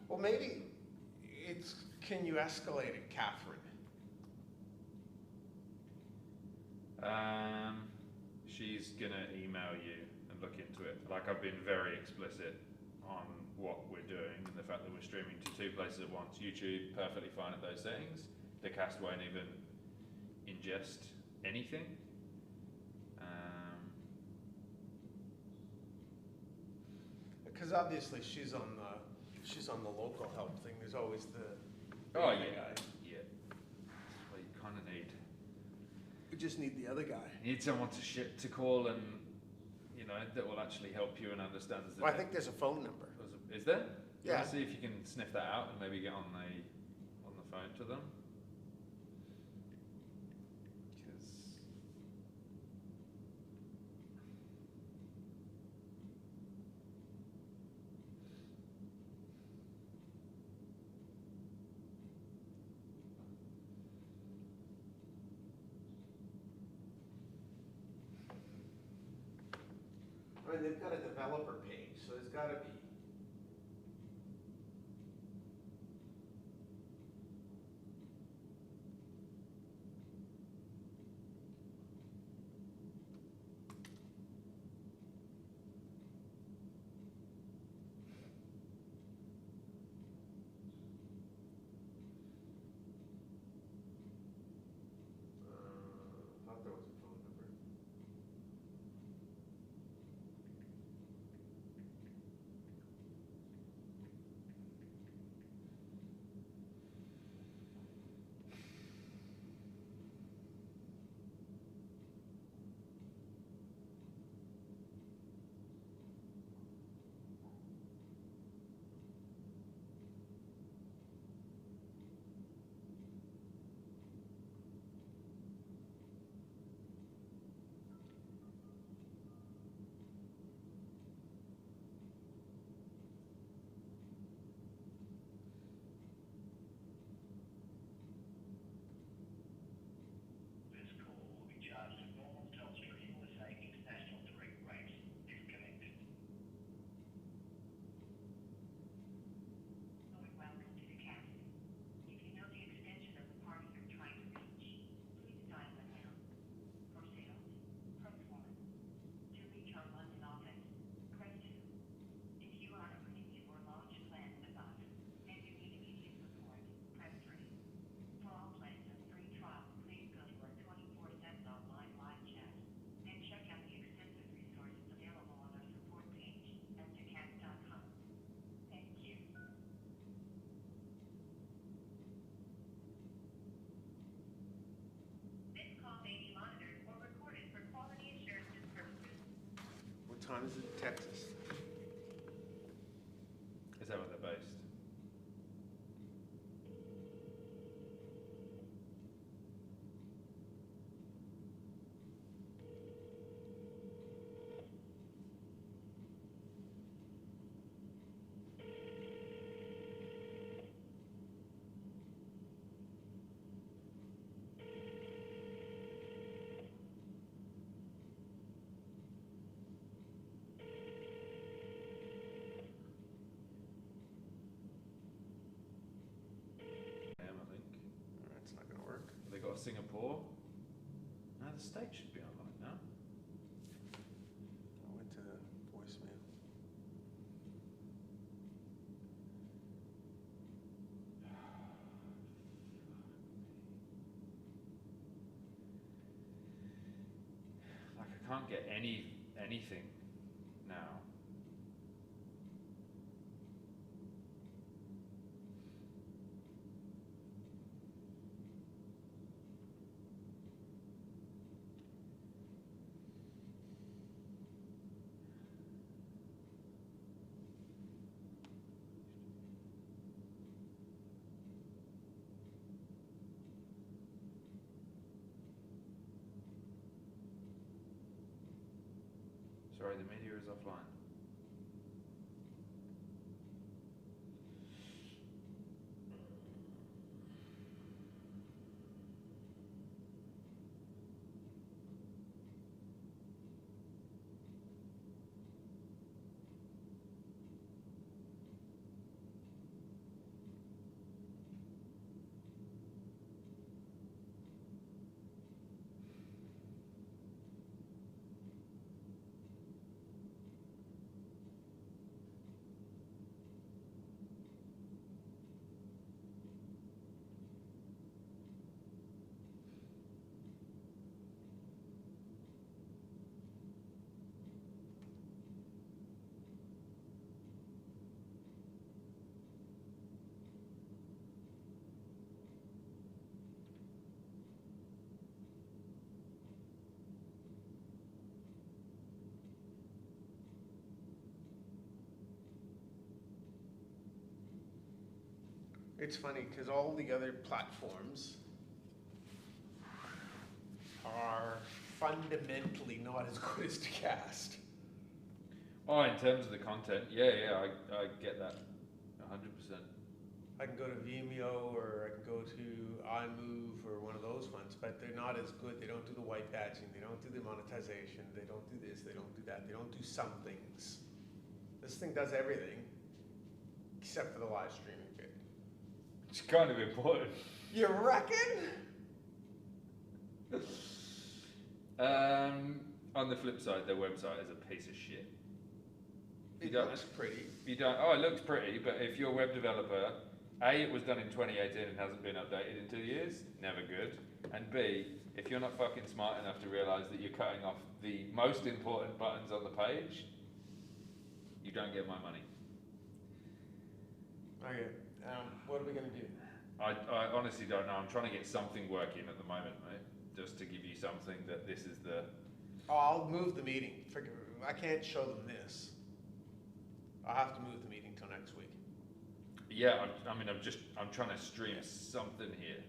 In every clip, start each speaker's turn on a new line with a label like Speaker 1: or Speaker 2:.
Speaker 1: Well, maybe it's, can you escalate it, Catherine?
Speaker 2: She's gonna email you and look into it. Like, I've been very explicit on what we're doing and the fact that we're streaming to two places at once. YouTube, perfectly fine at those settings. The cast won't even ingest anything.
Speaker 1: Because obviously she's on the local help thing. There's always the
Speaker 2: Oh
Speaker 1: other
Speaker 2: yeah,
Speaker 1: guy.
Speaker 2: yeah. Well, you kind of
Speaker 1: We just need the other guy.
Speaker 2: need someone to call and that will actually help you and understand.
Speaker 1: Well, I think there's a phone number.
Speaker 2: Is there?
Speaker 1: Yeah.
Speaker 2: See if you can sniff that out and maybe get on the phone to them. Because
Speaker 1: I mean, they've got a developer page, so there's got to be. Thought there was a phone number. What time is it, Texas?
Speaker 2: is that where they're based? I think.
Speaker 1: It's not going to work.
Speaker 2: They got a Singapore. No, the state should be online now.
Speaker 1: I went to voicemail.
Speaker 2: Like, I can't get anything now. Sorry, the media is offline.
Speaker 1: it's funny because all the other platforms are fundamentally not as good as Decast.
Speaker 2: Oh, in terms of the content, yeah, I get that, 100%.
Speaker 1: I can go to Vimeo or I can go to iMove or one of those ones, but they're not as good. They don't do the white badging. They don't do the monetization. They don't do this. They don't do that. They don't do some things. This thing does everything except for the live streaming bit.
Speaker 2: It's kind of important.
Speaker 1: You reckon?
Speaker 2: On the flip side, their website is a piece of shit.
Speaker 1: It
Speaker 2: You don't-
Speaker 1: looks pretty.
Speaker 2: You don't. Oh, it looks pretty, but if you're a web developer, A, it was done in 2018 and hasn't been updated in 2 years, never good. And B, if you're not fucking smart enough to realise that you're cutting off the most important buttons on the page, you don't get my money.
Speaker 1: Okay. What are we gonna do?
Speaker 2: I honestly don't know. I'm trying to get something working at the moment, mate. Just to give you something that this is the.
Speaker 1: Oh, I'll move the meeting. I can't show them this. I'll have to move the meeting till next week.
Speaker 2: Yeah, I'm trying to stream something here,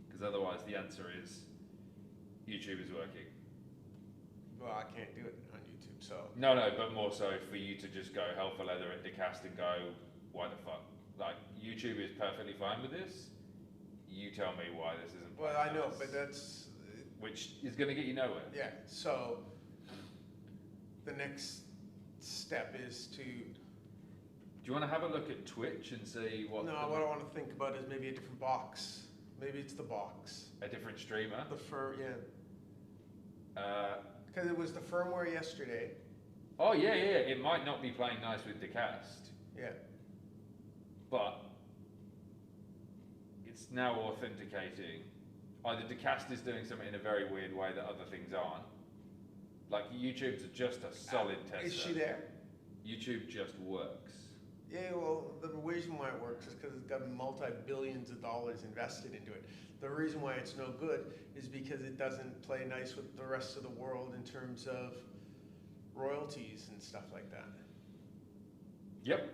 Speaker 2: because otherwise the answer is YouTube is working.
Speaker 1: Well, I can't do it on YouTube, so.
Speaker 2: No, but more so for you to just go hell for leather at Decast and go, why the fuck? Like, YouTube is perfectly fine with this. You tell me why this isn't.
Speaker 1: Well, I know,
Speaker 2: nice.
Speaker 1: but that's,
Speaker 2: Which is going to get you nowhere.
Speaker 1: yeah, so the next step is to,
Speaker 2: Do you want to have a look at Twitch and see what?
Speaker 1: no, what I want to think about is maybe a different box. Maybe it's the box.
Speaker 2: A different streamer.
Speaker 1: Yeah. Because it was the firmware yesterday.
Speaker 2: Oh yeah. It might not be playing nice with Decast,
Speaker 1: Yeah.
Speaker 2: but it's now authenticating. Either Decast is doing something in a very weird way that other things aren't. Like YouTube's just a solid tester.
Speaker 1: Is she there?
Speaker 2: YouTube just works.
Speaker 1: Yeah, well, the reason why it works is because it's got multi-billions of dollars invested into it. The reason why it's no good is because it doesn't play nice with the rest of the world in terms of royalties and stuff like that.
Speaker 2: Yep.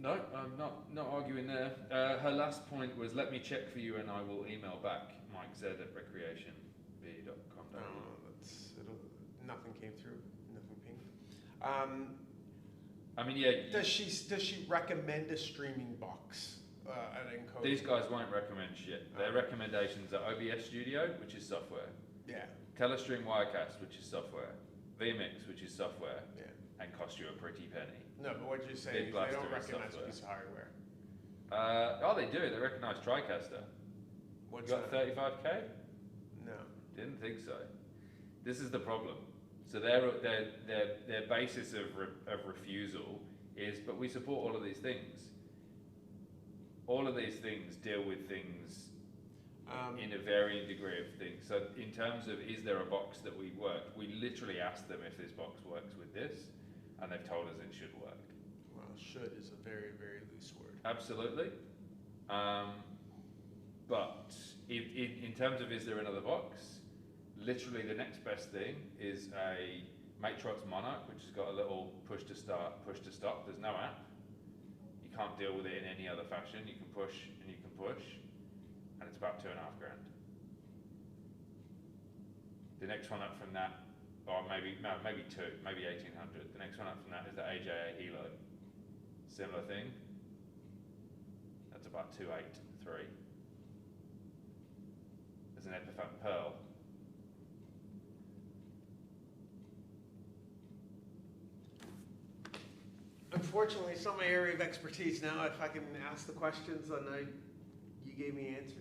Speaker 2: No, I'm not arguing there. Her last point was, let me check for you and I will email back. Mike Z at recreationb.com.
Speaker 1: Nothing came through. Nothing pinged.
Speaker 2: I mean, yeah.
Speaker 1: Does she recommend a streaming box at Encode?
Speaker 2: These guys won't recommend shit. Their recommendations are OBS Studio, which is software.
Speaker 1: Yeah.
Speaker 2: Telestream Wirecast, which is software. vMix, which is software.
Speaker 1: Yeah.
Speaker 2: And cost you a pretty penny.
Speaker 1: No, but what you're saying
Speaker 2: Big
Speaker 1: is they
Speaker 2: Blaster
Speaker 1: don't
Speaker 2: is
Speaker 1: recognize a
Speaker 2: software.
Speaker 1: piece of hardware.
Speaker 2: Oh, they do. They recognise TriCaster.
Speaker 1: What's
Speaker 2: You got
Speaker 1: that?
Speaker 2: 35k?
Speaker 1: No.
Speaker 2: Didn't think so. This is the problem. So their basis of refusal is, but we support all of these things. All of these things deal with things in a varying degree of things. So in terms of, is there a box that we work? We literally asked them if this box works with this, and they've told us it should work.
Speaker 1: Well, should is a very, very loose word.
Speaker 2: Absolutely. But in terms of, is there another box? Literally the next best thing is a Matrox Monarch, which has got a little push to start, push to stop. There's no app. You can't deal with it in any other fashion. You can push and you can push, and it's about $2,500. The next one up from that, or maybe 1,800. The next one up from that is the AJA Hilo. Similar thing. That's about 283. There's an Epiphone Pearl.
Speaker 1: Unfortunately, it's not my area of expertise now. If I can ask the questions, and you gave me answers.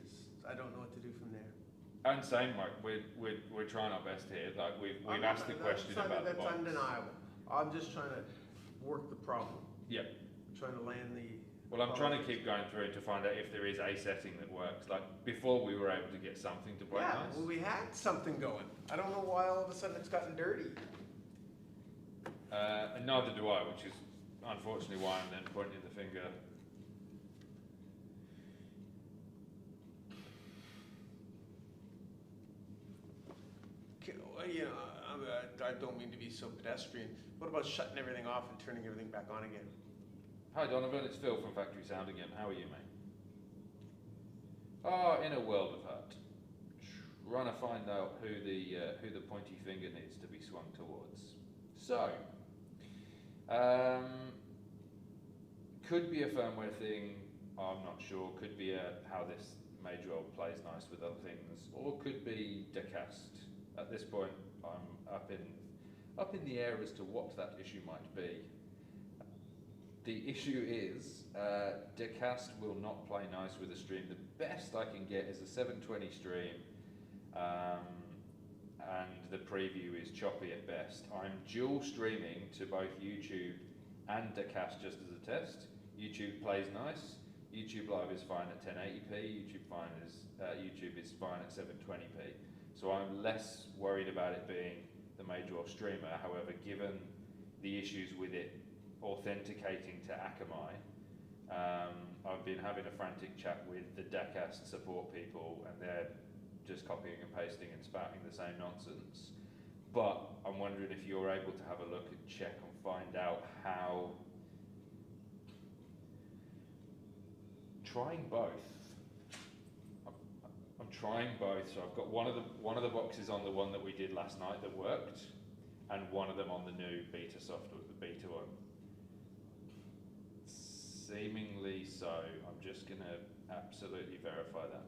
Speaker 1: I don't know what to do from there.
Speaker 2: And same, Mike. We're trying our best here. Like we've asked the question about the
Speaker 1: That's
Speaker 2: box.
Speaker 1: undeniable. I'm just trying to work the problem.
Speaker 2: Yep.
Speaker 1: Trying to land the.
Speaker 2: Well, I'm trying to keep going through to find out if there is a setting that works. Like before, we were able to get something to play
Speaker 1: Yeah,
Speaker 2: nice.
Speaker 1: well, we had something going. I don't know why all of a sudden it's gotten dirty.
Speaker 2: And neither do I, which is unfortunately why I'm then pointing the finger.
Speaker 1: You know, I don't mean to be so pedestrian. What about shutting everything off and turning everything back on again?
Speaker 2: Hi Donovan, it's Phil from Factory Sound again. How are you, mate? in a world of hurt, trying to find out who the pointy finger needs to be swung towards. So, could be a firmware thing. I'm not sure. Could be how this major role plays nice with other things, or could be decast. At this point, I'm up in the air as to what that issue might be. The issue is decast will not play nice with a stream. The best I can get is a 720 stream, and the preview is choppy at best. I'm dual streaming to both YouTube and decast just as a test. YouTube plays nice. YouTube Live is fine at 1080p. YouTube is fine at 720p. So I'm less worried about it being the major or streamer. However, given the issues with it authenticating to Akamai, I've been having a frantic chat with the Decast support people, and they're just copying and pasting and spouting the same nonsense. But I'm wondering if you're able to have a look and check and find out how. Trying both. I'm trying both. So I've got one of the boxes on the one that we did last night that worked, and one of them on the new beta software, the beta one. Seemingly so. I'm just gonna absolutely verify that.